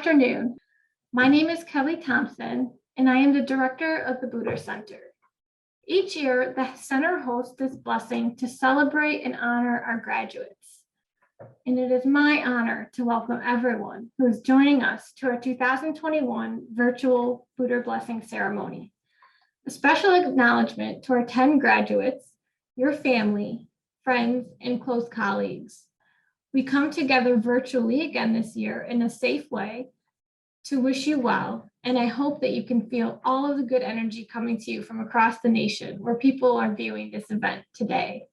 afternoon. My name is Kelly Thompson, and I am the director of the Buder Center. Each year, the center hosts this blessing to celebrate and honor our graduates. And it is my honor to welcome everyone who is joining us to our 2021 virtual Buder Blessing ceremony. A special acknowledgement to our 10 graduates, your family, friends, and close colleagues. We come together virtually again this year in a safe way to wish you well, and I hope that you can feel all of the good energy coming to you from across the nation where people are viewing this event today.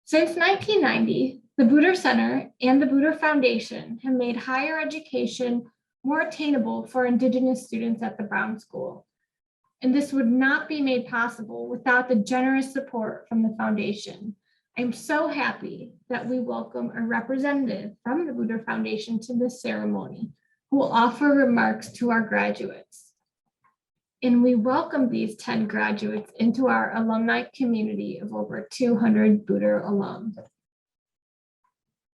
Since 1990, the Buder Center and the Buder Foundation have made higher education more attainable for Indigenous students at the Brown School. And this would not be made possible without the generous support from the foundation. I'm so happy that we welcome a representative from the Buder Foundation to this ceremony who will offer remarks to our graduates. And we welcome these 10 graduates into our alumni community of over 200 Buder alums.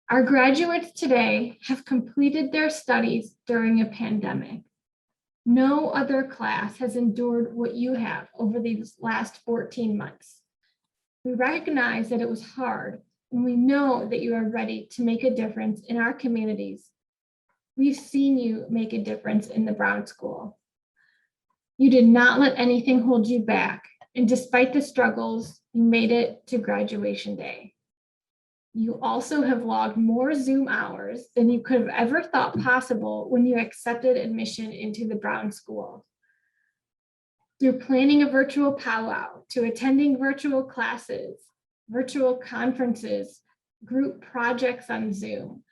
Our graduates today have completed their studies during a pandemic. No other class has endured what you have over these last 14 months. We recognize that it was hard, and we know that you are ready to make a difference in our communities. We've seen you make a difference in the Brown School. You did not let anything hold you back, and despite the struggles, you made it to graduation day. You also have logged more Zoom hours than you could have ever thought possible when you accepted admission into the Brown School. Through planning a virtual powwow, to attending virtual classes, virtual conferences, group projects on Zoom,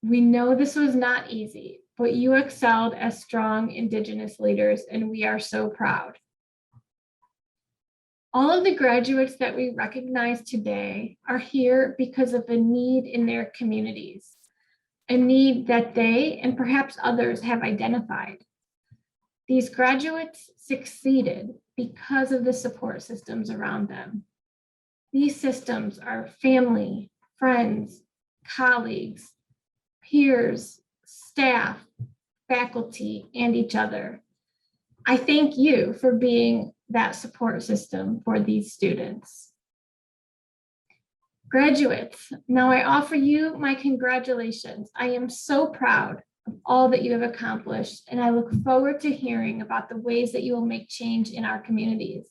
we know this was not easy, but you excelled as strong Indigenous leaders, and we are so proud. All of the graduates that we recognize today are here because of a need in their communities, a need that they and perhaps others have identified. These graduates succeeded because of the support systems around them. These systems are family, friends, colleagues, peers, staff, faculty, and each other. I thank you for being that support system for these students. Graduates, now I offer you my congratulations. I am so proud of all that you have accomplished, and I look forward to hearing about the ways that you will make change in our communities.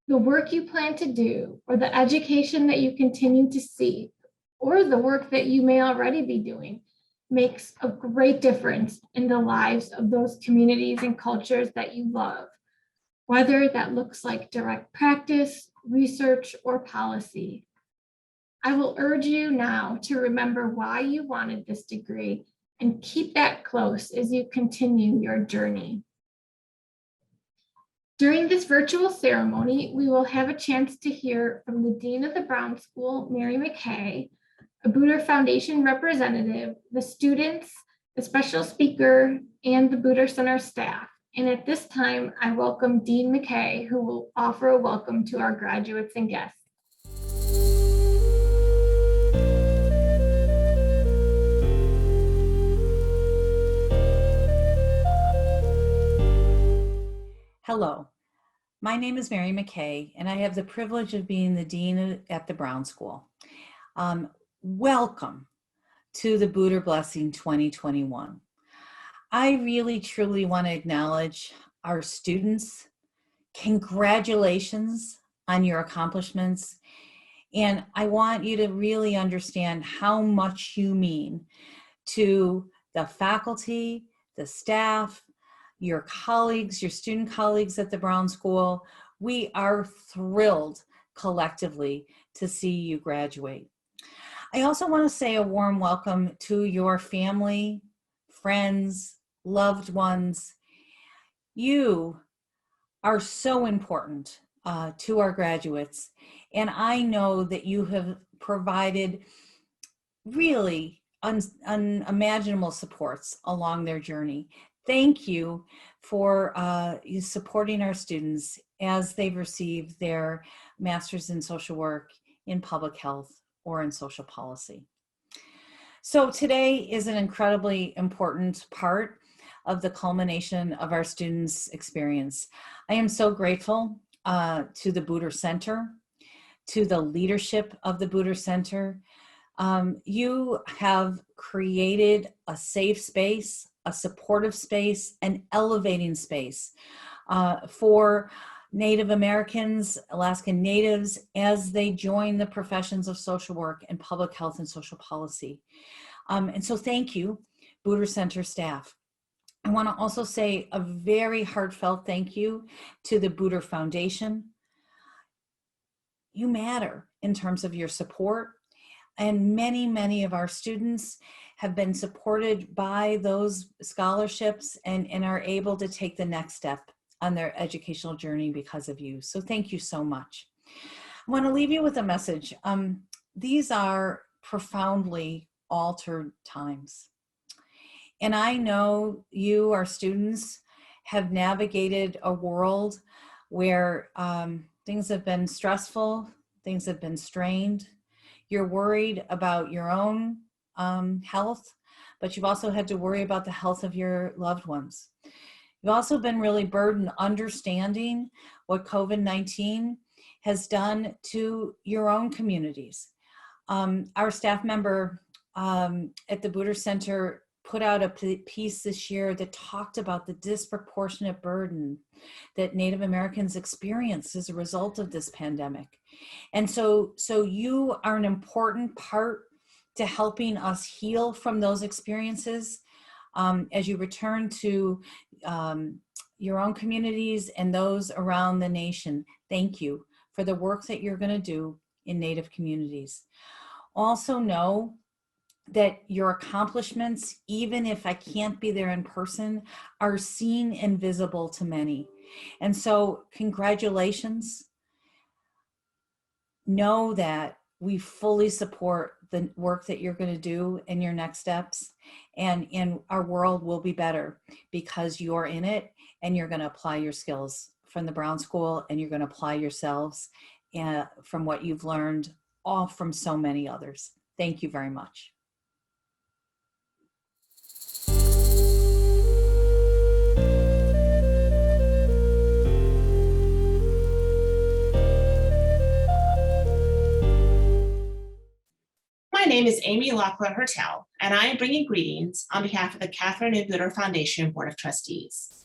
The work you plan to do, or the education that you continue to see, or the work that you may already be doing, makes a great difference in the lives of those communities and cultures that you love, whether that looks like direct practice, research, or policy. I will urge you now to remember why you wanted this degree and keep that close as you continue your journey. During this virtual ceremony, we will have a chance to hear from the Dean of the Brown School, Mary McKay, a Buder Foundation representative, the students, the special speaker, and the Buder Center staff. And at this time, I welcome Dean McKay, who will offer a welcome to our graduates and guests. Hello, my name is Mary McKay, and I have the privilege of being the Dean at the Brown School. Welcome to the Buder Blessing 2021. I really, truly want to acknowledge our students. Congratulations on your accomplishments. And I want you to really understand how much you mean to the faculty, the staff, your colleagues, your student colleagues at the Brown School. We are thrilled collectively to see you graduate. I also want to say a warm welcome to your family, friends, loved ones. You are so important to our graduates, and I know that you have provided really unimaginable supports along their journey. Thank you for supporting our students as they've received their Master's in Social Work, in Public Health, or in Social Policy. So today is an incredibly important part of the culmination of our students' experience. I am so grateful to the Booter Center, to the leadership of the Booter Center. You have created a safe space, a supportive space, an elevating space for Native Americans, Alaskan Natives, as they join the professions of social work and public health and social policy. And so thank you, Booter Center staff. I want to also say a very heartfelt thank you to the Booter Foundation. You matter in terms of your support, and many of our students have been supported by those scholarships and are able to take the next step on their educational journey because of you. So thank you so much. I want to leave you with a message. These are profoundly altered times. And I know you, our students, have navigated a world where things have been stressful, things have been strained. You're worried about your own health, but you've also had to worry about the health of your loved ones. You've also been really burdened understanding what COVID-19 has done to your own communities. Our staff member at the Booter Center put out a piece this year that talked about the disproportionate burden that Native Americans experienced as a result of this pandemic. And so you are an important part to helping us heal from those experiences as you return to your own communities and those around the nation. Thank you for the work that you're going to do in Native communities. Also know that your accomplishments, even if I can't be there in person, are seen and visible to many. And so congratulations. Know that we fully support the work that you're going to do in your next steps, and our world will be better because you're in it and you're going to apply your skills from the Brown School, and you're going to apply yourselves from what you've learned, all from so many others. Thank you very much. My name is Amy Locklear Hertel, and I am bringing greetings on behalf of the Catherine A. Booter Foundation Board of Trustees.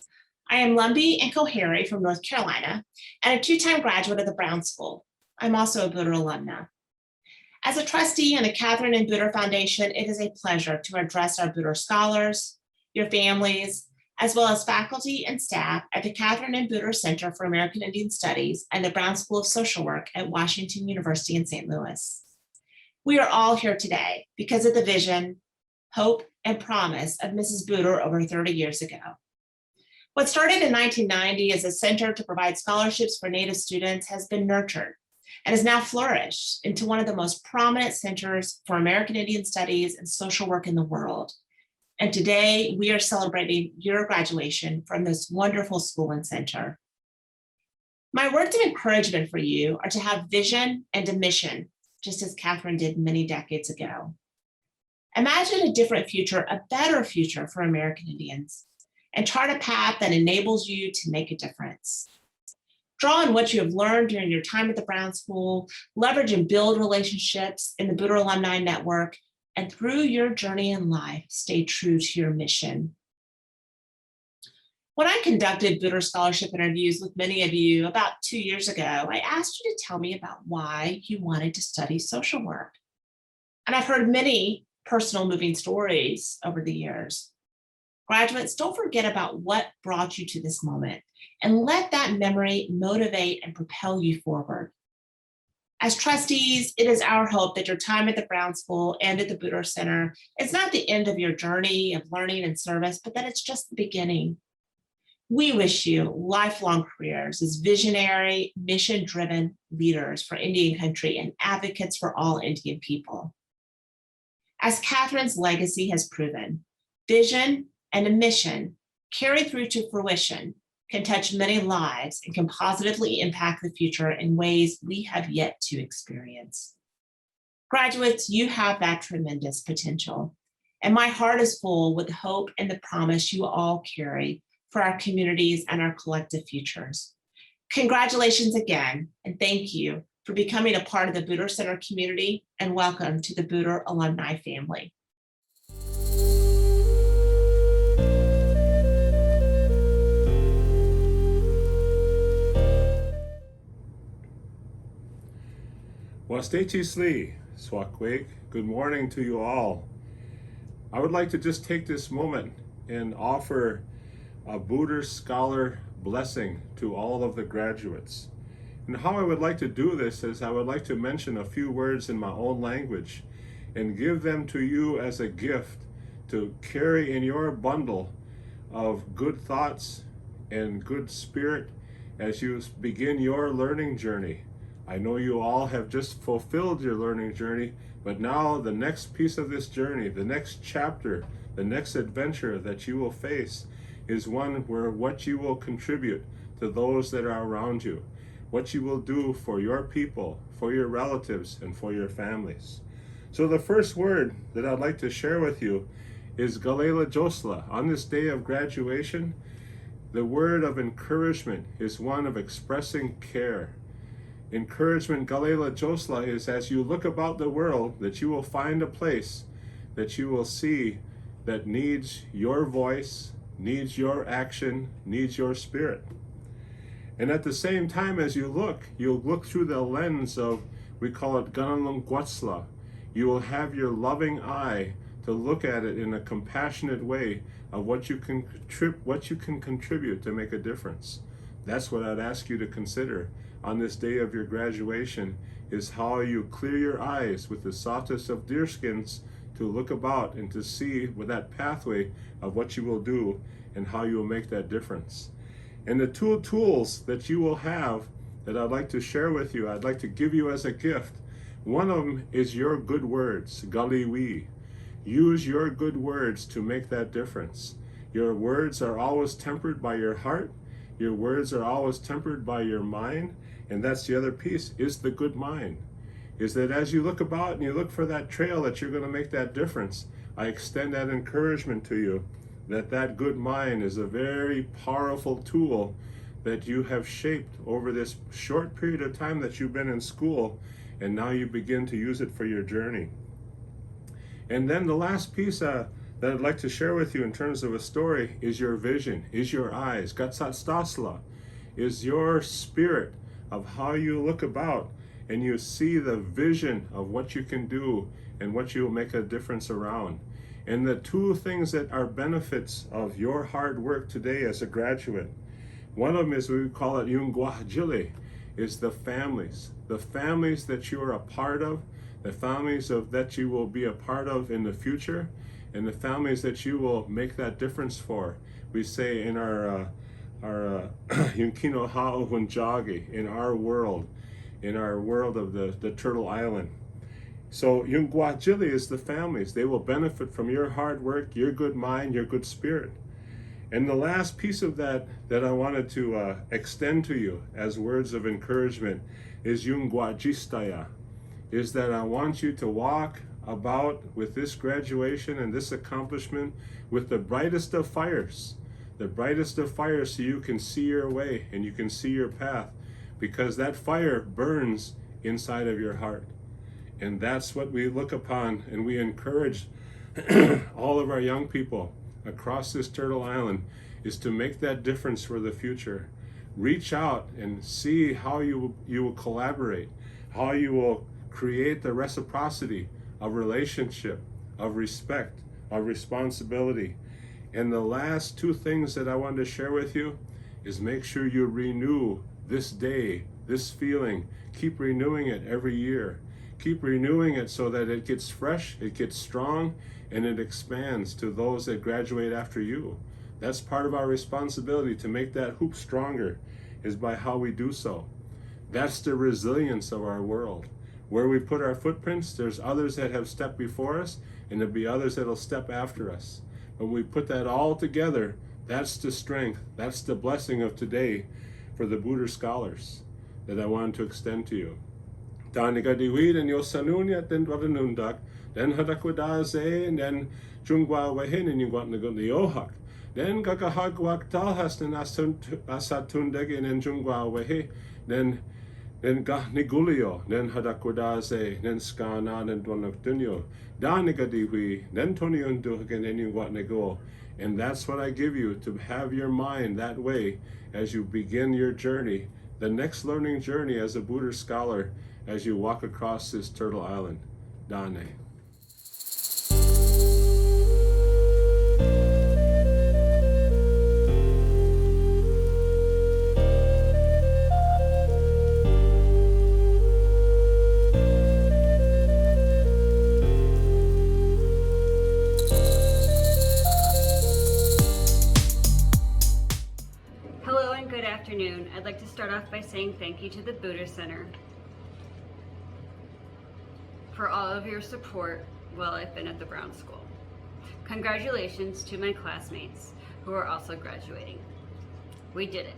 I am Lumbee and Coharie from North Carolina and a two-time graduate of the Brown School. I'm also a Booter alumna. As a trustee in the Catherine A. Booter Foundation, it is a pleasure to address our Booter scholars, your families, as well as faculty and staff at the Catherine A. Booter Center for American Indian Studies and the Brown School of Social Work at Washington University in St. Louis. We are all here today because of the vision, hope, and promise of Mrs. Booter over 30 years ago. What started in 1990 as a center to provide scholarships for Native students has been nurtured and has now flourished into one of the most prominent centers for American Indian Studies and social work in the world. And today we are celebrating your graduation from this wonderful school and center. My words of encouragement for you are to have vision and a mission, just as Catherine did many decades ago. Imagine a different future, a better future for American Indians, and chart a path that enables you to make a difference. Draw on what you have learned during your time at the Brown School, leverage and build relationships in the Booter Alumni Network, and through your journey in life, stay true to your mission. When I conducted Booter Scholarship interviews with many of you about 2 years ago, I asked you to tell me about why you wanted to study social work. And I've heard many personal moving stories over the years. Graduates, don't forget about what brought you to this moment and let that memory motivate and propel you forward. As trustees, it is our hope that your time at the Brown School and at the Booter Center is not the end of your journey of learning and service, but that it's just the beginning. We wish you lifelong careers as visionary, mission-driven leaders for Indian country and advocates for all Indian people. As Catherine's legacy has proven, vision and a mission carried through to fruition can touch many lives and can positively impact the future in ways we have yet to experience. Graduates, you have that tremendous potential. And my heart is full with hope and the promise you all carry for our communities and our collective futures. Congratulations again, and thank you for becoming a part of the Buder Center community, and welcome to the Buder alumni family. Wastechi Swakweg, good morning to you all. I would like to just take this moment and offer a Buder Scholar blessing to all of the graduates. And how I would like to do this is I would like to mention a few words in my own language and give them to you as a gift to carry in your bundle of good thoughts and good spirit as you begin your learning journey. I know you all have just fulfilled your learning journey, but now the next piece of this journey, the next chapter, the next adventure that you will face is one where what you will contribute to those that are around you, what you will do for your people, for your relatives, and for your families. So the first word that I'd like to share with you is Galela Josla. On this day of graduation, the word of encouragement is one of expressing care. Encouragement, Galela Josla, is as you look about the world that you will find a place that you will see that needs your voice, needs your action, needs your spirit. And at the same time as you'll look through the lens of, we call it Ganalung Guatsla. You will have your loving eye to look at it in a compassionate way of what you can contribute to make a difference. That's what I'd ask you to consider on this day of your graduation, is how you clear your eyes with the softest of deerskins to look about and to see with that pathway of what you will do and how you will make that difference. And the two tools that you will have that I'd like to share with you, I'd like to give you as a gift. One of them is your good words, Galiwi. Use your good words to make that difference. Your words are always tempered by your heart. Your words are always tempered by your mind. And that's the other piece, is the good mind. Is that as you look about and you look for that trail that you're going to make that difference, I extend that encouragement to you that that good mind is a very powerful tool that you have shaped over this short period of time that you've been in school, and now you begin to use it for your journey. And then the last piece that I'd like to share with you in terms of a story is your vision, is your eyes, Gatsatstasla, is your spirit of how you look about and you see the vision of what you can do and what you will make a difference around. And the two things that are benefits of your hard work today as a graduate, one of them is, we call it Yungwahjili, is the families that you are a part of, the families that you will be a part of in the future, and the families that you will make that difference for. We say in our Yunkino Ha'uhunjagi, in our world of the Turtle Island. So Yungwajili is the families. They will benefit from your hard work, your good mind, your good spirit. And the last piece of that I wanted to extend to you as words of encouragement is Yungwajistaya, is that I want you to walk about with this graduation and this accomplishment with the brightest of fires. The brightest of fires, so you can see your way and you can see your path, because that fire burns inside of your heart. And that's what we look upon, and we encourage all of our young people across this Turtle Island, is to make that difference for the future. Reach out and see how you will collaborate, how you will create the reciprocity of relationship, of respect, of responsibility. And the last two things that I wanted to share with you is make sure you renew this day, this feeling. Keep renewing it every year. Keep renewing it so that it gets fresh, it gets strong, and it expands to those that graduate after you. That's part of our responsibility, to make that hoop stronger, is by how we do so. That's the resilience of our world. Where we put our footprints, there's others that have stepped before us, and there'll be others that'll step after us. When we put that all together, that's the strength, that's the blessing of today for the Buder scholars that I wanted to extend to you. Danica diwid and yosanunya then wadanundak, then hadakwadaze and then jungwa wahin and you want to go the ohak. Then kakahagwak talhas and asatundeg and then jungwa wahi, then gah nigulio, then hadakwadaze, then skana and dwanaktunyo. Danica diwi, then tonyunduk and then you want to go. And that's what I give you, to have your mind that way as you begin your journey, the next learning journey as a Buddha scholar, as you walk across this Turtle Island. Dane. Hello and good afternoon. I'd like to start off by saying thank you to the Buddha Center for all of your support while I've been at the Brown School. Congratulations to my classmates who are also graduating. We did it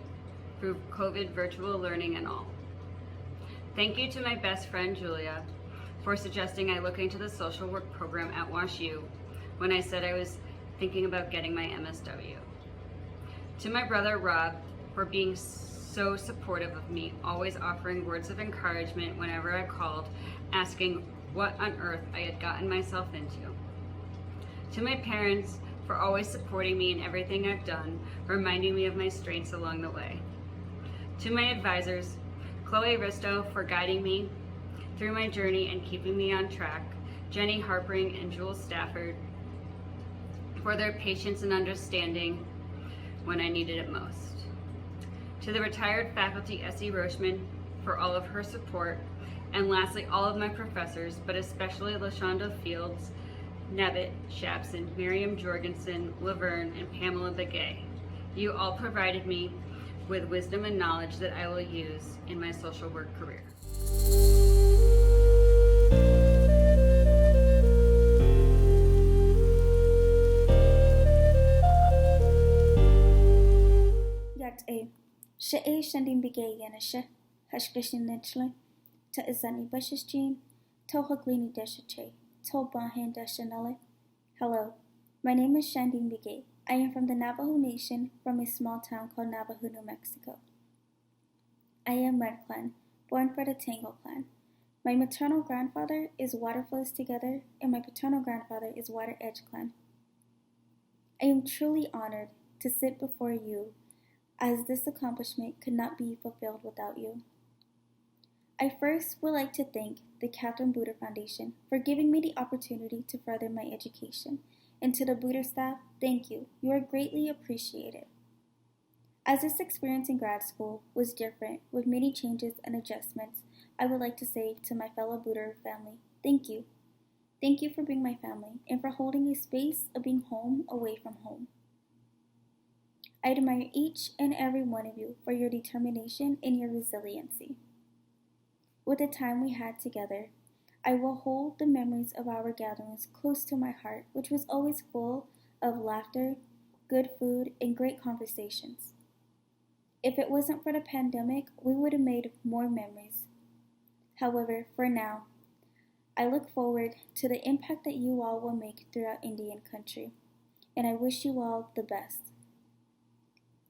through COVID virtual learning and all. Thank you to my best friend Julia for suggesting I look into the social work program at WashU when I said I was thinking about getting my MSW. To my brother Rob for being so supportive of me, always offering words of encouragement whenever I called, asking what on earth I had gotten myself into. To my parents for always supporting me in everything I've done, reminding me of my strengths along the way. To my advisors, Chloe Risto for guiding me through my journey and keeping me on track, Jenny Harpering and Jules Stafford for their patience and understanding when I needed it most. To the retired faculty Essie Rochman for all of her support, and lastly all of my professors, but especially LaShonda Fields, Nevitt, Shapson, Miriam Jorgensen, Laverne, and Pamela Begay. You all provided me with wisdom and knowledge that I will use in my social work career. Yacht A. Sha'e Shandin Bigay Yanasha, Hashkishin Nechle, Ta Izani Bashishjin, Tohaglini Deshache, Tobahan Dashanale. Hello, my name is Shandin Bigay. I am from the Navajo Nation from a small town called Navajo, New Mexico. I am Red Clan, born for the Tango Clan. My maternal grandfather is Water Flows Together, and my paternal grandfather is Water Edge Clan. I am truly honored to sit before you, as this accomplishment could not be fulfilled without you. I first would like to thank the Catherine Buder Foundation for giving me the opportunity to further my education, and to the Buder staff, thank you. You are greatly appreciated. As this experience in grad school was different with many changes and adjustments, I would like to say to my fellow Buder family, thank you. Thank you for being my family and for holding a space of being home away from home. I admire each and every one of you for your determination and your resiliency. With the time we had together, I will hold the memories of our gatherings close to my heart, which was always full of laughter, good food, and great conversations. If it wasn't for the pandemic, we would have made more memories. However, for now, I look forward to the impact that you all will make throughout Indian country, and I wish you all the best.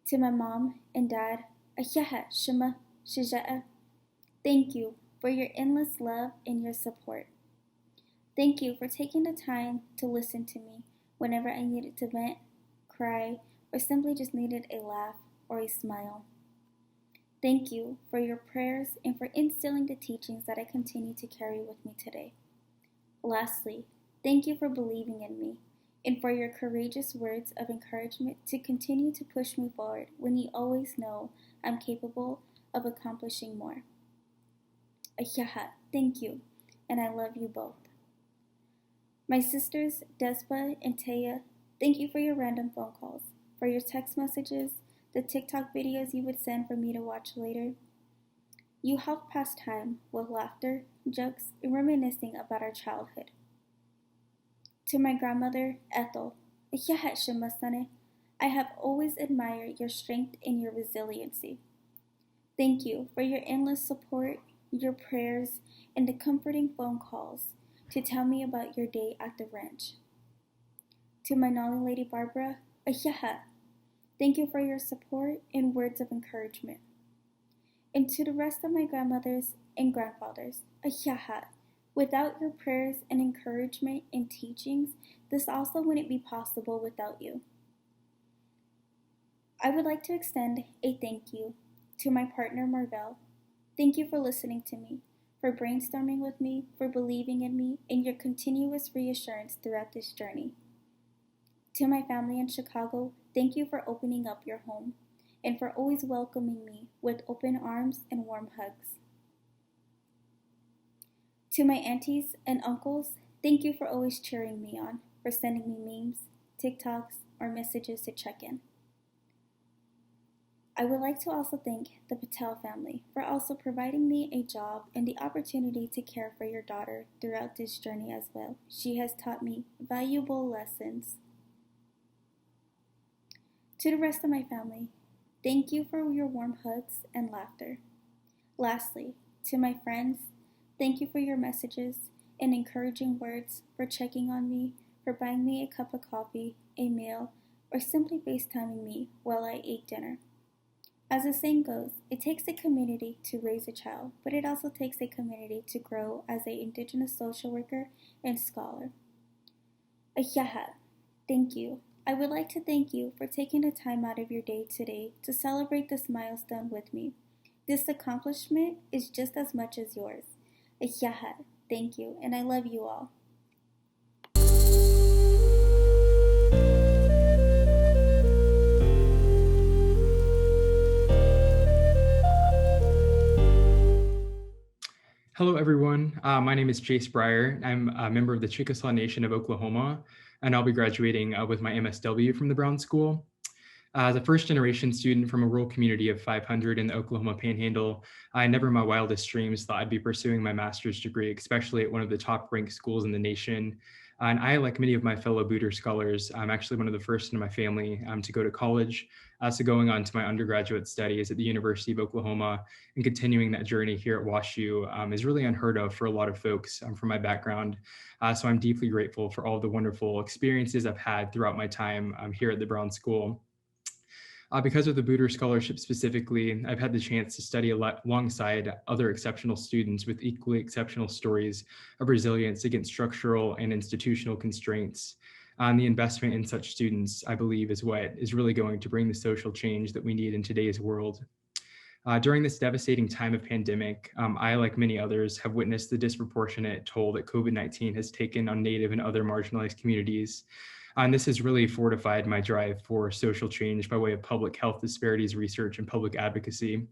To my mom and dad, Ayaha Shema Shija'a, thank you for your endless love and your support. Thank you for taking the time to listen to me whenever I needed to vent, cry, or simply just needed a laugh or a smile. Thank you for your prayers and for instilling the teachings that I continue to carry with me today. Lastly, thank you for believing in me and for your courageous words of encouragement to continue to push me forward when you always know I'm capable of accomplishing more. Ayaha, thank you, and I love you both. My sisters, Despa and Taya, thank you for your random phone calls, for your text messages, the TikTok videos you would send for me to watch later. You helped pass time with laughter, jokes, and reminiscing about our childhood. To my grandmother, Ethel, Ayaha Shemasane, I have always admired your strength and your resiliency. Thank you for your endless support, your prayers, and the comforting phone calls to tell me about your day at the ranch. To my Nolly Lady Barbara, Ayaha, thank you for your support and words of encouragement. And to the rest of my grandmothers and grandfathers, Ayaha, without your prayers and encouragement and teachings, this also wouldn't be possible without you. I would like to extend a thank you to my partner Marvell. Thank you for listening to me, for brainstorming with me, for believing in me, and your continuous reassurance throughout this journey. To my family in Chicago, thank you for opening up your home and for always welcoming me with open arms and warm hugs. To my aunties and uncles, thank you for always cheering me on, for sending me memes, TikToks, or messages to check in. I would like to also thank the Patel family for also providing me a job and the opportunity to care for your daughter throughout this journey as well. She has taught me valuable lessons. To the rest of my family, thank you for your warm hugs and laughter. Lastly, to my friends, thank you for your messages and encouraging words, for checking on me, for buying me a cup of coffee, a meal, or simply FaceTiming me while I ate dinner. As the saying goes, it takes a community to raise a child, but it also takes a community to grow as an Indigenous social worker and scholar. Ayaha, thank you. I would like to thank you for taking the time out of your day today to celebrate this milestone with me. This accomplishment is just as much as yours. Ayaha, thank you, and I love you all. Hello, everyone. My name is Jace Breyer. I'm a member of the Chickasaw Nation of Oklahoma, and I'll be graduating with my MSW from the Brown School. As a first-generation student from a rural community of 500 in the Oklahoma Panhandle, I never in my wildest dreams thought I'd be pursuing my master's degree, especially at one of the top-ranked schools in the nation. And I, like many of my fellow Booter scholars, I'm actually one of the first in my family to go to college. So going on to my undergraduate studies at the University of Oklahoma and continuing that journey here at WashU is really unheard of for a lot of folks from my background. So I'm deeply grateful for all the wonderful experiences I've had throughout my time here at the Brown School. Because of the Booter Scholarship specifically, I've had the chance to study alongside other exceptional students with equally exceptional stories of resilience against structural and institutional constraints. The investment in such students, I believe, is what is really going to bring the social change that we need in today's world. During this devastating time of pandemic, I, like many others, have witnessed the disproportionate toll that COVID-19 has taken on Native and other marginalized communities. And this has really fortified my drive for social change by way of public health disparities research and public advocacy.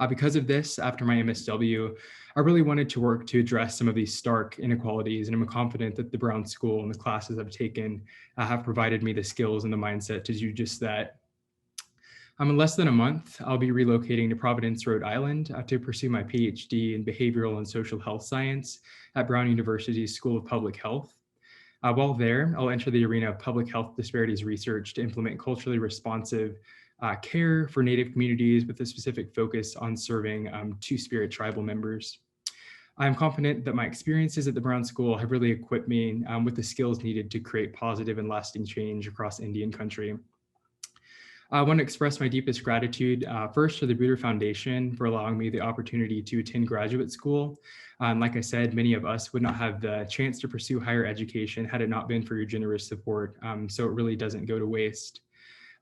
Because of this, after my MSW, I really wanted to work to address some of these stark inequalities, and I'm confident that the Brown School and the classes I've taken have provided me the skills and the mindset to do just that. In less than a month, I'll be relocating to Providence, Rhode Island to pursue my PhD in behavioral and social health science at Brown University's School of Public Health. While there, I'll enter the arena of public health disparities research to implement culturally responsive care for Native communities with a specific focus on serving Two-Spirit tribal members. I'm confident that my experiences at the Brown School have really equipped me with the skills needed to create positive and lasting change across Indian country. I want to express my deepest gratitude first to the Booter Foundation for allowing me the opportunity to attend graduate school. Like I said, many of us would not have the chance to pursue higher education had it not been for your generous support, so it really doesn't go to waste.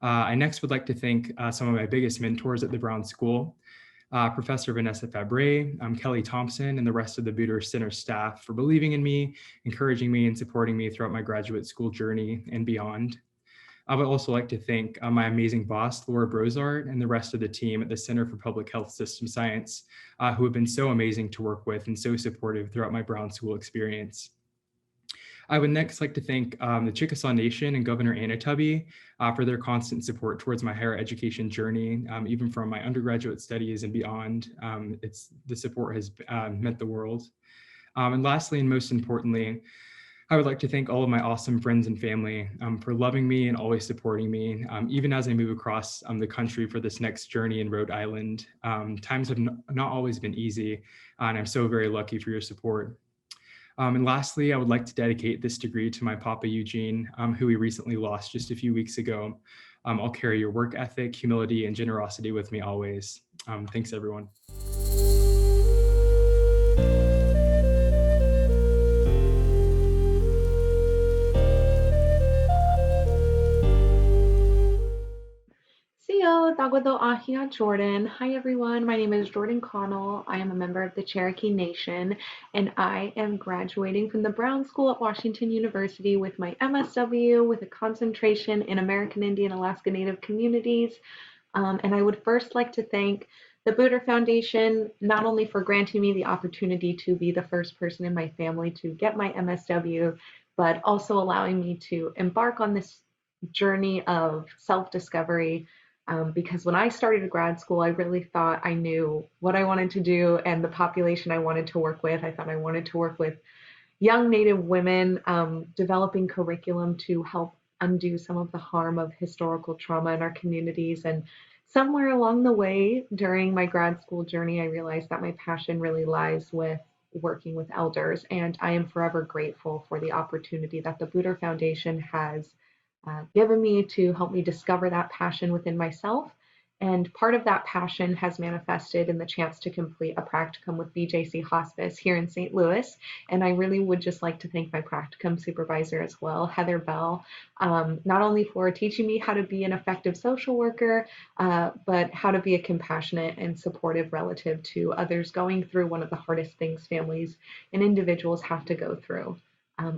I next would like to thank some of my biggest mentors at the Brown School, Professor Vanessa Fabre, Kelly Thompson, and the rest of the Booter Center staff for believing in me, encouraging me, and supporting me throughout my graduate school journey and beyond. I would also like to thank my amazing boss, Laura Brozart, and the rest of the team at the Center for Public Health System Science, who have been so amazing to work with and so supportive throughout my Brown School experience. I would next like to thank the Chickasaw Nation and Governor Anna Tubby for their constant support towards my higher education journey, even from my undergraduate studies and beyond. The support has meant the world. And lastly, and most importantly, I would like to thank all of my awesome friends and family for loving me and always supporting me, even as I move across the country for this next journey in Rhode Island. Times have not always been easy, and I'm so very lucky for your support. And lastly, I would like to dedicate this degree to my Papa Eugene, who we recently lost just a few weeks ago. I'll carry your work ethic, humility, and generosity with me always. Thanks, everyone. Sio, Dagwado Ahia Jordan. Hi everyone, my name is Jordan Connell. I am a member of the Cherokee Nation and I am graduating from the Brown School at Washington University with my MSW with a concentration in American Indian Alaska Native communities. And I would first like to thank the Booter Foundation not only for granting me the opportunity to be the first person in my family to get my MSW, but also allowing me to embark on this journey of self-discovery because when I started grad school, I really thought I knew what I wanted to do and the population I wanted to work with. I thought I wanted to work with young Native women, developing curriculum to help undo some of the harm of historical trauma in our communities. And somewhere along the way during my grad school journey, I realized that my passion really lies with working with elders. And I am forever grateful for the opportunity that the Booter Foundation has given me to help me discover that passion within myself. And part of that passion has manifested in the chance to complete a practicum with BJC Hospice here in St. Louis. And I really would just like to thank my practicum supervisor as well, Heather Bell, not only for teaching me how to be an effective social worker, but how to be a compassionate and supportive relative to others going through one of the hardest things families and individuals have to go through.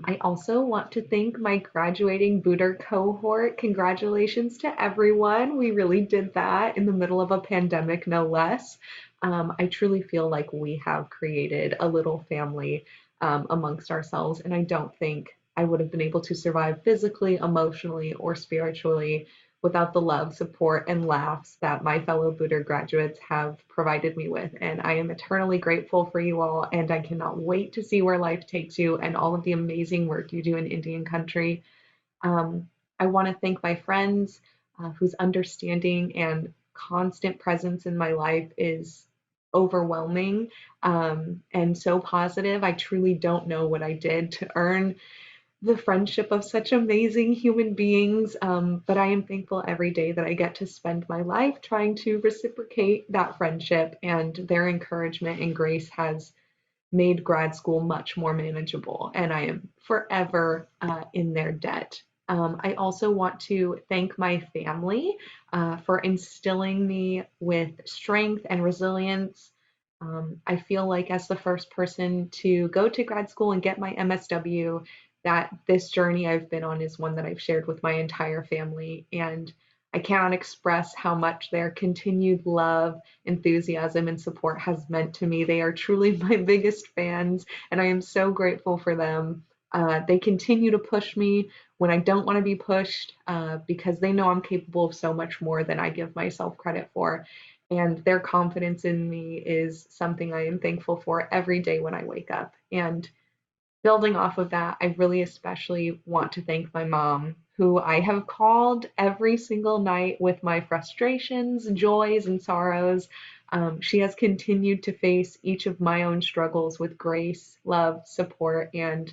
I also want to thank my graduating Booter cohort. Congratulations to everyone. We really did that in the middle of a pandemic, no less. I truly feel like we have created a little family amongst ourselves, and I don't think I would have been able to survive physically, emotionally, or spiritually without the love, support, and laughs that my fellow Booter graduates have provided me with. And I am eternally grateful for you all, and I cannot wait to see where life takes you and all of the amazing work you do in Indian country. I want to thank my friends whose understanding and constant presence in my life is overwhelming and so positive. I truly don't know what I did to earn the friendship of such amazing human beings. But I am thankful every day that I get to spend my life trying to reciprocate that friendship, and their encouragement and grace has made grad school much more manageable, and I am forever in their debt. I also want to thank my family for instilling me with strength and resilience. I feel like as the first person to go to grad school and get my MSW, that this journey I've been on is one that I've shared with my entire family. And I cannot express how much their continued love, enthusiasm, and support has meant to me. They are truly my biggest fans, and I am so grateful for them. They continue to push me when I don't want to be pushed because they know I'm capable of so much more than I give myself credit for. And their confidence in me is something I am thankful for every day when I wake up. And building off of that, I really especially want to thank my mom, who I have called every single night with my frustrations, joys, and sorrows. She has continued to face each of my own struggles with grace, love, support, and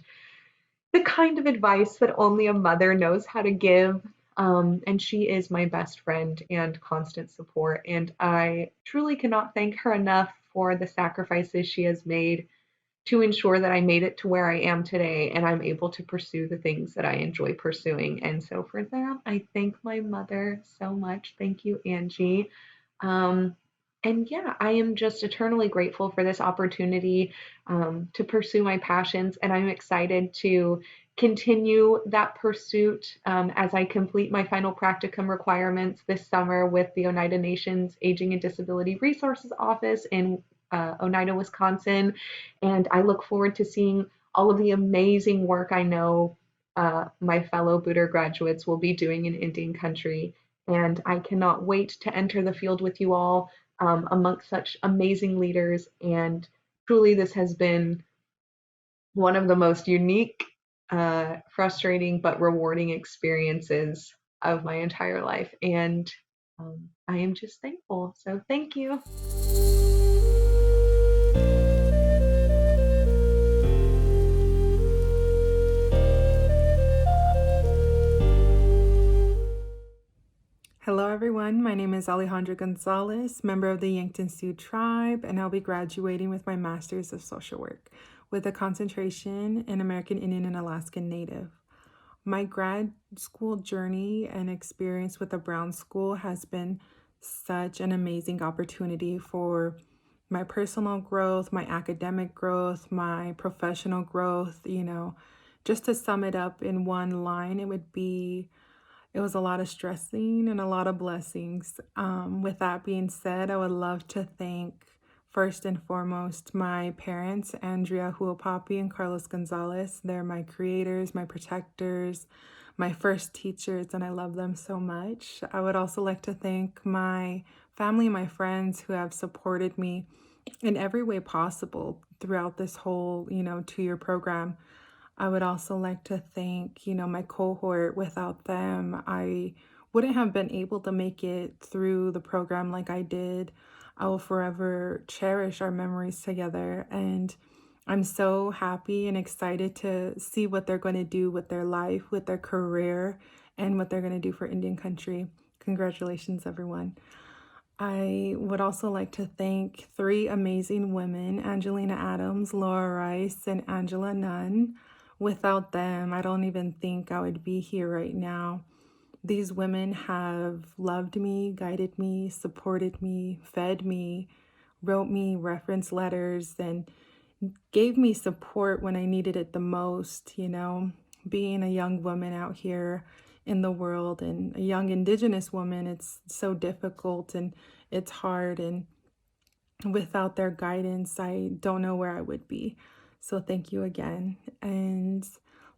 the kind of advice that only a mother knows how to give. And she is my best friend and constant support. And I truly cannot thank her enough for the sacrifices she has made to ensure that I made it to where I am today and I'm able to pursue the things that I enjoy pursuing. And so for that, I thank my mother so much. Thank you, Angie. And yeah, I am just eternally grateful for this opportunity to pursue my passions. And I'm excited to continue that pursuit as I complete my final practicum requirements this summer with the Oneida Nations Aging and Disability Resources Office in Oneida, Wisconsin. And I look forward to seeing all of the amazing work I know my fellow Booter graduates will be doing in Indian country. And I cannot wait to enter the field with you all amongst such amazing leaders. And truly, this has been one of the most unique frustrating but rewarding experiences of my entire life. And I am just thankful. So thank you. Hello everyone, my name is Alejandra Gonzalez, member of the Yankton Sioux Tribe, and I'll be graduating with my Master's of Social Work with a concentration in American Indian and Alaskan Native. My grad school journey and experience with the Brown School has been such an amazing opportunity for my personal growth, my academic growth, my professional growth. Just to sum it up in one line, it was a lot of stressing and a lot of blessings. With that being said, I would love to thank first and foremost my parents, Andrea Huopapi and Carlos Gonzalez. They're my creators, my protectors, my first teachers, and I love them so much. I would also like to thank my family, my friends who have supported me in every way possible throughout this whole, 2-year program. I would also like to thank, my cohort. Without them, I wouldn't have been able to make it through the program like I did. I will forever cherish our memories together, and I'm so happy and excited to see what they're going to do with their life, with their career, and what they're going to do for Indian country. Congratulations, everyone. I would also like to thank 3 amazing women, Angelina Adams, Laura Rice, and Angela Nunn. Without them, I don't even think I would be here right now. These women have loved me, guided me, supported me, fed me, wrote me reference letters, and gave me support when I needed it the most. Being a young woman out here in the world and a young Indigenous woman, it's so difficult and it's hard. And without their guidance, I don't know where I would be. So thank you again. And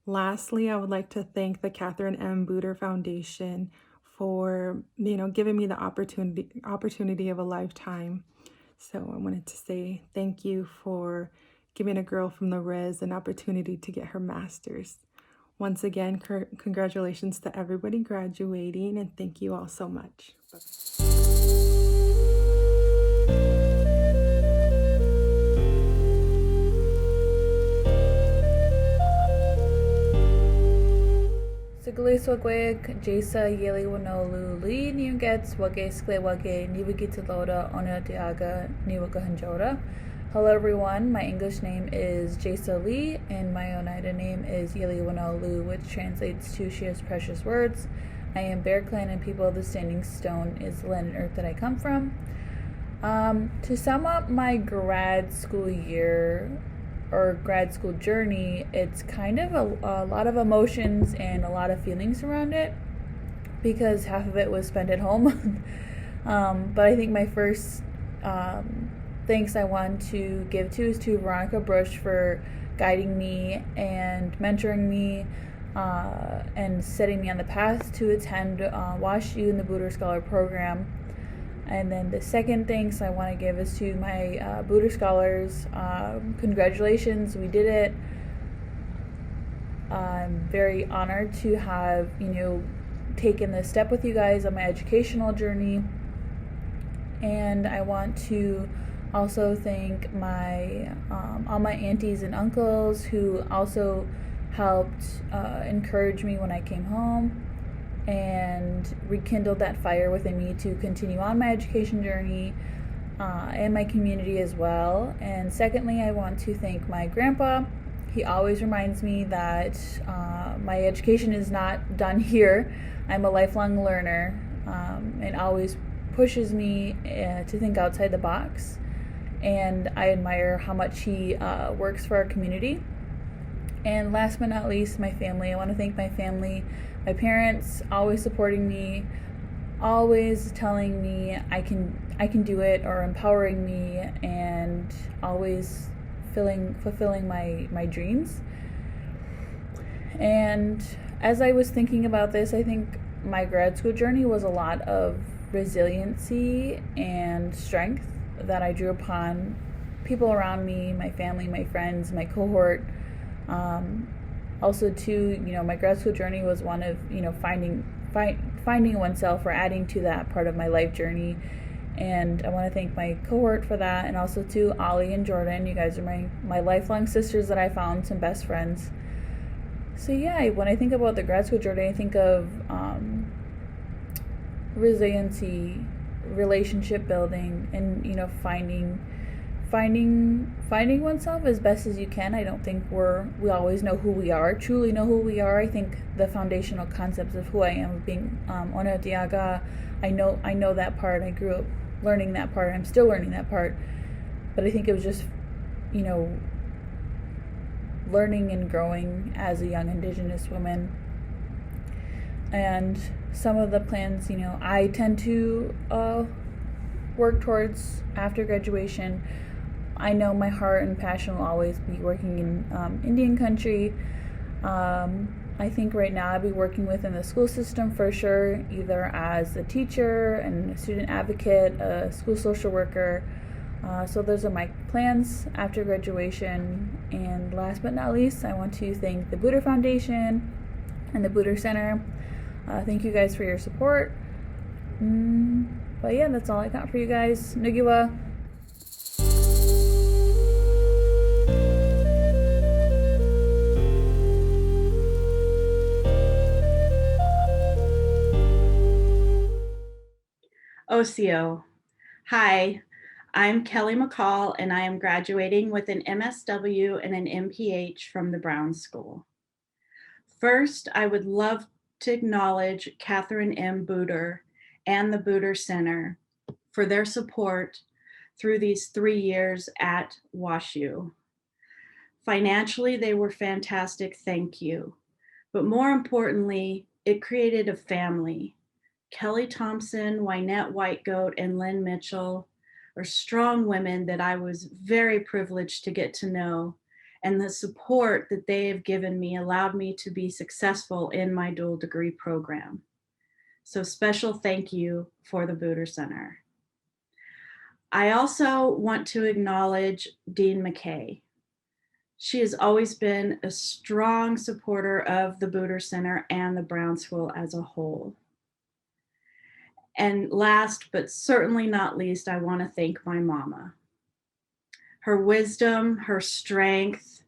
lastly, I would like to thank the Catherine M. Booter Foundation for, giving me the opportunity of a lifetime. So I wanted to say thank you for giving a girl from the res an opportunity to get her master's. Once again, congratulations to everybody graduating, and thank you all so much. Sigli swagweg, Jasa Yeli Wanolu, Li Niungets, Wage Skle Wage, Niwagitaloda, Ona Diaga, Niwakahanjora. Hello everyone, my English name is Jasa Lee, and my Oneida name is Yeli Wanolu, which translates to She Has Precious Words. I am Bear Clan, and people of the Standing Stone is the land and earth that I come from. To sum up my grad school year, or grad school journey, it's kind of a lot of emotions and a lot of feelings around it, because half of it was spent at home. But I think my first thanks I want to give to is to Veronica Bush for guiding me and mentoring me and setting me on the path to attend WashU in the Booter Scholar program. And then the second thanks I want to give is to my Booter Scholars. Congratulations, we did it. I'm very honored to have, taken this step with you guys on my educational journey. And I want to also thank my all my aunties and uncles who also helped encourage me when I came home and rekindled that fire within me to continue on my education journey and my community as well. And secondly, I want to thank my grandpa. He always reminds me that my education is not done here. I'm a lifelong learner, and always pushes me to think outside the box. And I admire how much he works for our community. And last but not least, my family. I want to thank my family, my parents, always supporting me, always telling me I can do it, or empowering me, and always fulfilling my dreams. And as I was thinking about this, I think my grad school journey was a lot of resiliency and strength that I drew upon people around me, my family, my friends, my cohort, also too, my grad school journey was one of, finding oneself or adding to that part of my life journey. And I want to thank my cohort for that, and also to Ollie and Jordan. You guys are my lifelong sisters that I found, some best friends. So yeah, when I think about the grad school journey, I think of resiliency, relationship building, and finding oneself as best as you can. I don't think we always know who we are, truly know who we are. I think the foundational concepts of who I am, of being Ona Diaga, I know that part. I grew up learning that part. I'm still learning that part. But I think it was just, learning and growing as a young Indigenous woman. And some of the plans, I tend to work towards after graduation. I know my heart and passion will always be working in Indian country. I think right now I'll be working within the school system for sure, either as a teacher and a student advocate, a school social worker. So those are my plans after graduation. And last but not least, I want to thank the Buddha Foundation and the Buddha Center. Thank you guys for your support. But yeah, that's all I got for you guys. Nugiwa. OCO. Hi, I'm Kelly McCall, and I am graduating with an MSW and an MPH from the Brown School. First, I would love to acknowledge Catherine M. Booter and the Booter Center for their support through these 3 years at WashU. Financially, they were fantastic, thank you. But more importantly, it created a family. Kelly Thompson, Wynette Whitegoat, and Lynn Mitchell are strong women that I was very privileged to get to know, and the support that they have given me allowed me to be successful in my dual degree program. So special thank you for the Booter Center. I also want to acknowledge Dean McKay. She has always been a strong supporter of the Booter Center and the Brown School as a whole. And last, but certainly not least, I want to thank my mama. Her wisdom, her strength,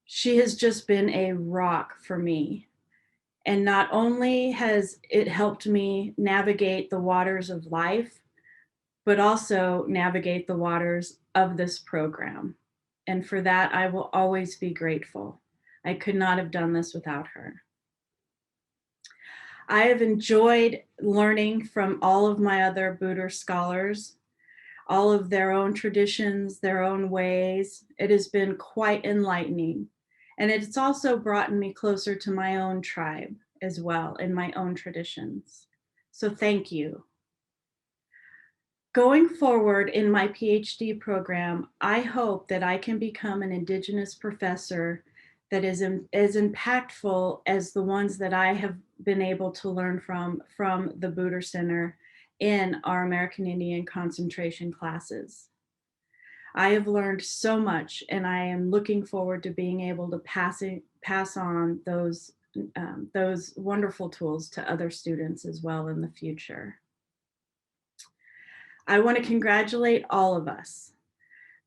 she has just been a rock for me. And not only has it helped me navigate the waters of life, but also navigate the waters of this program. And for that, I will always be grateful. I could not have done this without her. I have enjoyed learning from all of my other Booter scholars, all of their own traditions, their own ways. It has been quite enlightening. And it's also brought me closer to my own tribe as well, and my own traditions. So thank you. Going forward in my PhD program, I hope that I can become an Indigenous professor that is as impactful as the ones that I have been able to learn from the Booter Center in our American Indian concentration classes. I have learned so much, and I am looking forward to being able to pass on those wonderful tools to other students as well in the future. I want to congratulate all of us.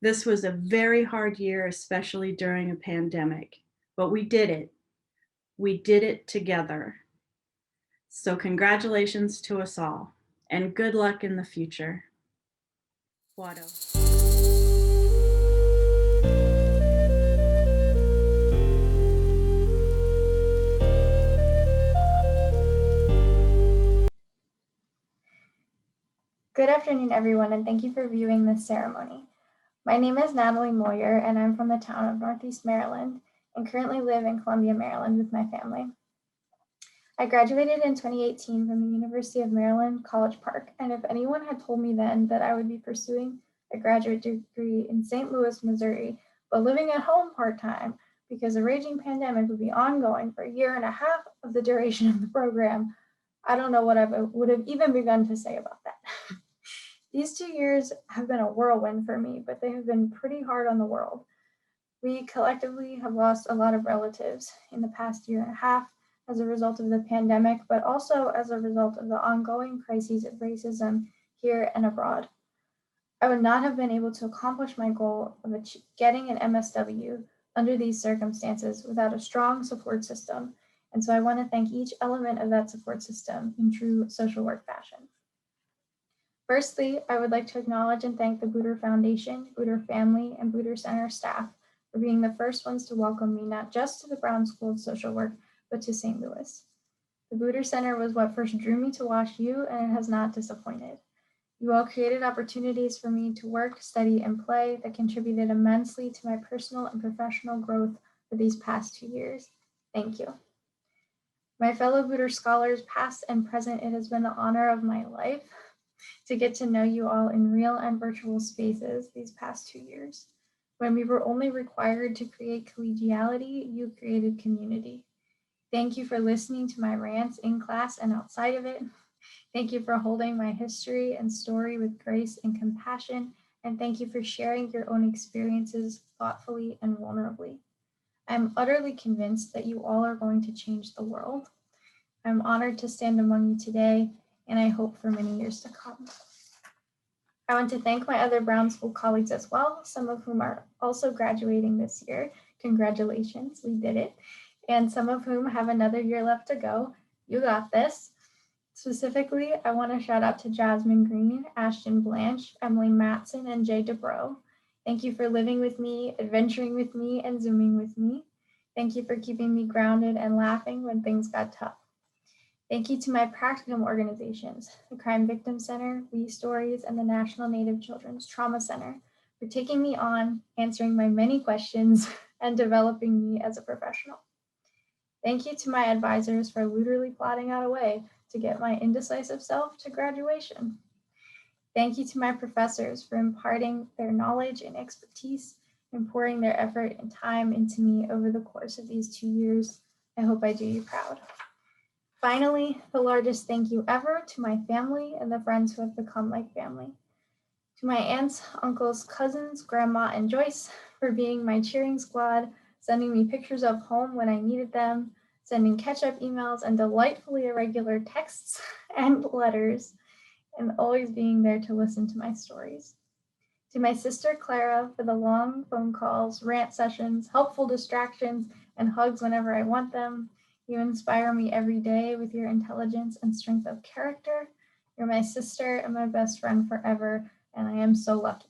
This was a very hard year, especially during a pandemic, but we did it. We did it together. So congratulations to us all, and good luck in the future. Wado. Good afternoon, everyone, and thank you for viewing this ceremony. My name is Natalie Moyer, and I'm from the town of Northeast Maryland and currently live in Columbia, Maryland with my family. I graduated in 2018 from the University of Maryland, College Park, and if anyone had told me then that I would be pursuing a graduate degree in St. Louis, Missouri, but living at home part-time because a raging pandemic would be ongoing for 1.5 years of the duration of the program, I don't know what I would have even begun to say about that. These 2 years have been a whirlwind for me, but they have been pretty hard on the world. We collectively have lost a lot of relatives in the past year and a half as a result of the pandemic, but also as a result of the ongoing crises of racism here and abroad. I would not have been able to accomplish my goal of getting an MSW under these circumstances without a strong support system. And so I want to thank each element of that support system in true social work fashion. Firstly, I would like to acknowledge and thank the Buder Foundation, Buder family, and Buder Center staff for being the first ones to welcome me, not just to the Brown School of Social Work, but to St. Louis. The Buder Center was what first drew me to WashU, and it has not disappointed. You all created opportunities for me to work, study, and play that contributed immensely to my personal and professional growth for these past 2 years. Thank you. My fellow Buder scholars, past and present, it has been the honor of my life to get to know you all in real and virtual spaces these past 2 years. When we were only required to create collegiality, you created community. Thank you for listening to my rants in class and outside of it. Thank you for holding my history and story with grace and compassion, and thank you for sharing your own experiences thoughtfully and vulnerably. I'm utterly convinced that you all are going to change the world. I'm honored to stand among you today, and I hope for many years to come. I want to thank my other Brown School colleagues as well, some of whom are also graduating this year. Congratulations, we did it. And some of whom have another year left to go. You got this. Specifically, I want to shout out to Jasmine Green, Ashton Blanche, Emily Matson, and Jay Dubrow. Thank you for living with me, adventuring with me, and Zooming with me. Thank you for keeping me grounded and laughing when things got tough. Thank you to my practicum organizations, the Crime Victim Center, We Stories, and the National Native Children's Trauma Center, for taking me on, answering my many questions, and developing me as a professional. Thank you to my advisors for literally plotting out a way to get my indecisive self to graduation. Thank you to my professors for imparting their knowledge and expertise and pouring their effort and time into me over the course of these 2 years. I hope I do you proud. Finally, the largest thank you ever to my family and the friends who have become like family. To my aunts, uncles, cousins, grandma, and Joyce for being my cheering squad, sending me pictures of home when I needed them, sending catch-up emails and delightfully irregular texts and letters, and always being there to listen to my stories. To my sister Clara for the long phone calls, rant sessions, helpful distractions, and hugs whenever I want them. You inspire me every day with your intelligence and strength of character. You're my sister and my best friend forever, and I am so lucky.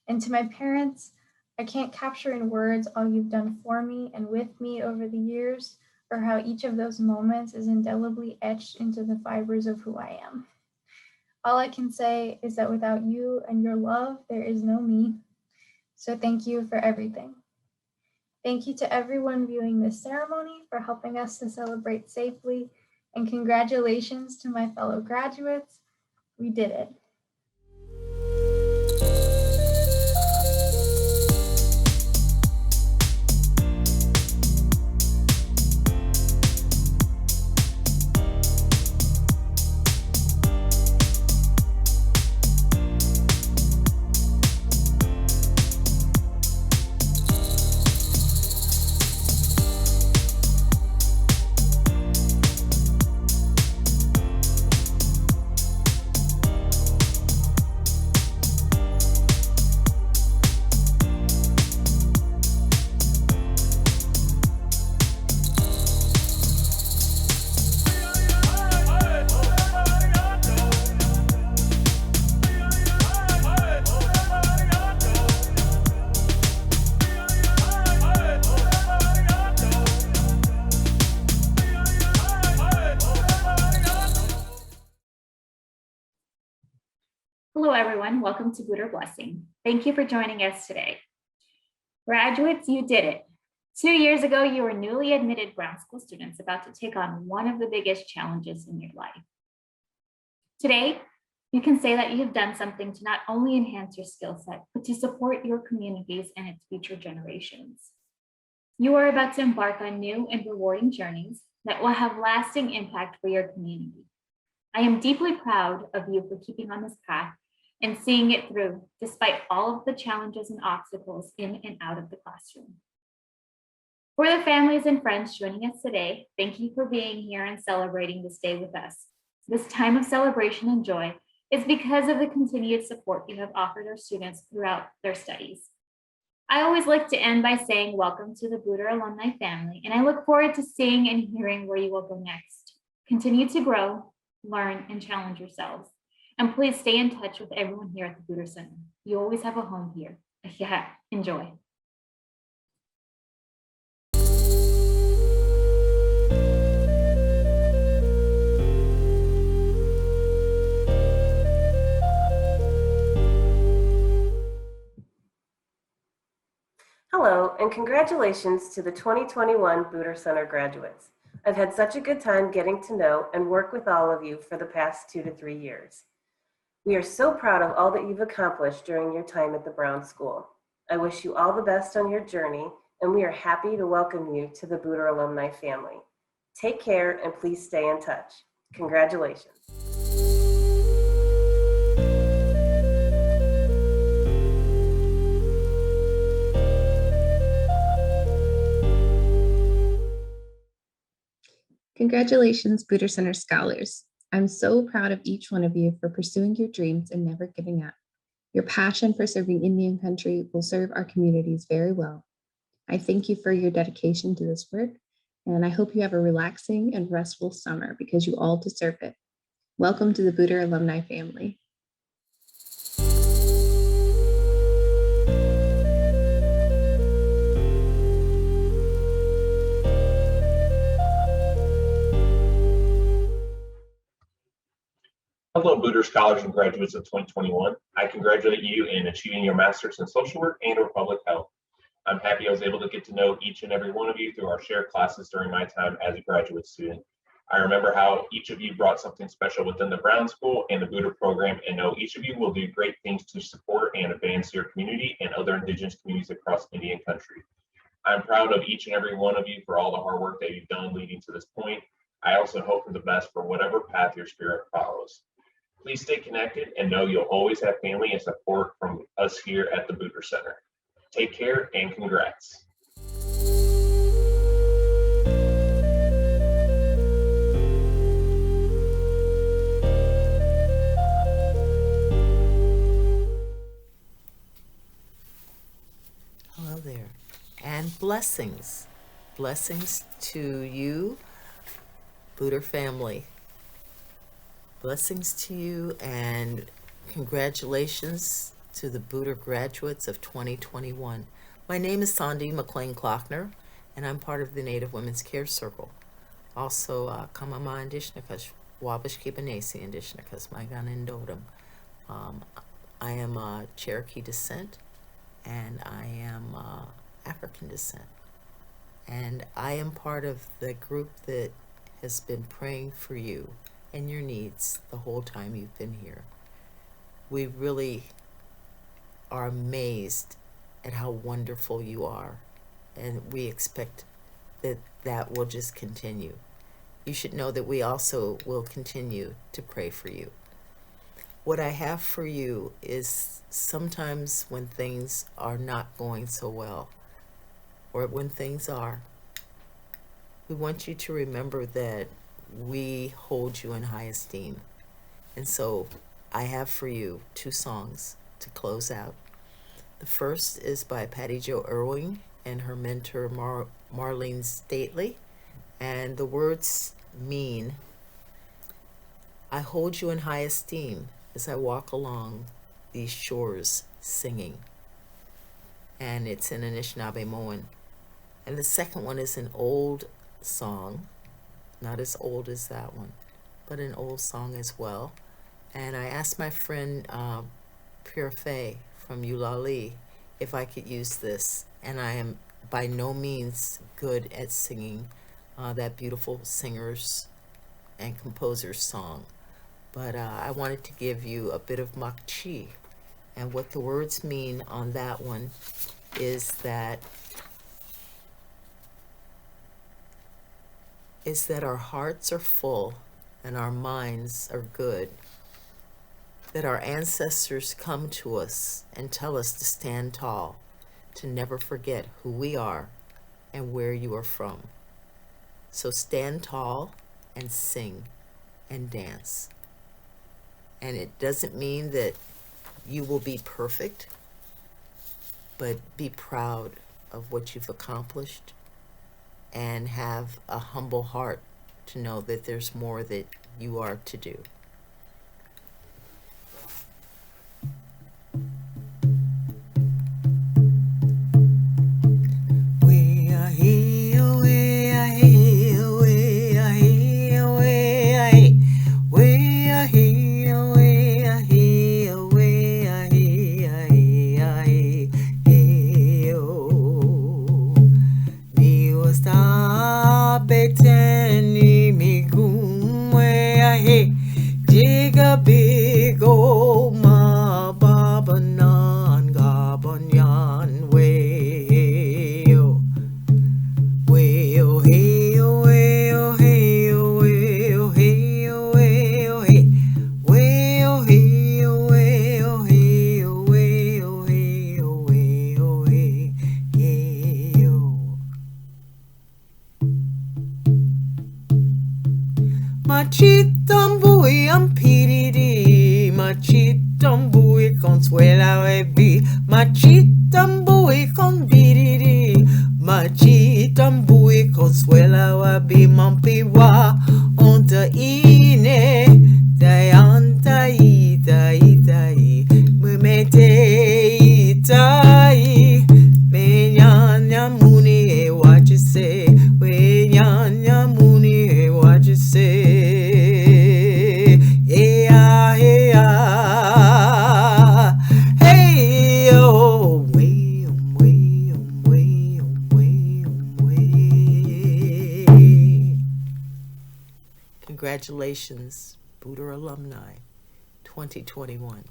And to my parents, I can't capture in words all you've done for me and with me over the years, or how each of those moments is indelibly etched into the fibers of who I am. All I can say is that without you and your love, there is no me. So thank you for everything. Thank you to everyone viewing this ceremony for helping us to celebrate safely, and congratulations to my fellow graduates. We did it. Hello, everyone. Welcome to Buder Blessing. Thank you for joining us today. Graduates, you did it. 2 years ago, you were newly admitted Brown School students about to take on one of the biggest challenges in your life. Today, you can say that you have done something to not only enhance your skill set, but to support your communities and its future generations. You are about to embark on new and rewarding journeys that will have lasting impact for your community. I am deeply proud of you for keeping on this path and seeing it through despite all of the challenges and obstacles in and out of the classroom. For the families and friends joining us today, thank you for being here and celebrating this day with us. This time of celebration and joy is because of the continued support you have offered our students throughout their studies. I always like to end by saying welcome to the Booter alumni family, and I look forward to seeing and hearing where you will go next. Continue to grow, learn, and challenge yourselves. And please stay in touch with everyone here at the Booter Center. You always have a home here. Yeah, enjoy. Hello, and congratulations to the 2021 Booter Center graduates. I've had such a good time getting to know and work with all of you for the past 2 to 3 years. We are so proud of all that you've accomplished during your time at the Brown School. I wish you all the best on your journey, and we are happy to welcome you to the Booter alumni family. Take care and please stay in touch. Congratulations. Congratulations, Booter Center Scholars. I'm so proud of each one of you for pursuing your dreams and never giving up. Your passion for serving Indian country will serve our communities very well. I thank you for your dedication to this work, and I hope you have a relaxing and restful summer because you all deserve it. Welcome to the Booter alumni family. Hello, Booter Scholars and graduates of 2021. I congratulate you in achieving your Master's in Social Work and or Public Health. I'm happy I was able to get to know each and every one of you through our shared classes during my time as a graduate student. I remember how each of you brought something special within the Brown School and the Booter program, and know each of you will do great things to support and advance your community and other Indigenous communities across Indian country. I'm proud of each and every one of you for all the hard work that you've done leading to this point. I also hope for the best for whatever path your spirit follows. Please stay connected and know you'll always have family and support from us here at the Booter Center. Take care and congrats. Hello there, and blessings. Blessings to you, Booter family. Blessings to you and congratulations to the Booter graduates of 2021. My name is Sandy McLean Klockner, and I'm part of the Native Women's Care Circle. Also, Kamama Indishnakas, Wabash Kibanesi Indishnakas, Maigan Indodam. I am Cherokee descent, and I am African descent. And I am part of the group that has been praying for you and your needs the whole time you've been here. We really are amazed at how wonderful you are, and we expect that that will just continue. You should know that we also will continue to pray for you. What I have for you is sometimes when things are not going so well, or when things are, we want you to remember that we hold you in high esteem. And so I have for you 2 songs to close out. The first is by Patty Jo Irving and her mentor Marlene Stately, and the words mean, I hold you in high esteem as I walk along these shores singing. And it's in Anishinaabemowin. And the second one is an old song, not as old as that one, but an old song as well. And I asked my friend Pure Faye from Eulalie if I could use this, and I am by no means good at singing that beautiful singer's and composer's song, but I wanted to give you a bit of Makchi. And what the words mean on that one is that our hearts are full and our minds are good, that our ancestors come to us and tell us to stand tall, to never forget who we are and where you are from. So stand tall and sing and dance. And it doesn't mean that you will be perfect, but be proud of what you've accomplished and have a humble heart to know that there's more that you are to do. We are here, we are here, we are here, we are here. We are here, we are here, we are here, here, here, oh. Ni wasta beteni migum, we are here. Diga big old ma babanan gabanyan way, oh. Way, oh, hey, oh, way, oh, hey, oh, way, oh, hey, oh, way, oh, hey. Way, oh, hey, oh, way, oh, hey, oh, way, oh, hey, oh, way, oh, hey, yeah, oh. Machitambui ampiriri, machitambui consuela webi, machitambui con biriri, machitambui consuela wabi mampiwa, onta ine, dayanta ita itai, mumete itai, menyanya muni e what you say, menyanya muni e what you say. Yeah, yeah, hey, oh, way, way, way, way, way. Congratulations, Booter alumni, 2021.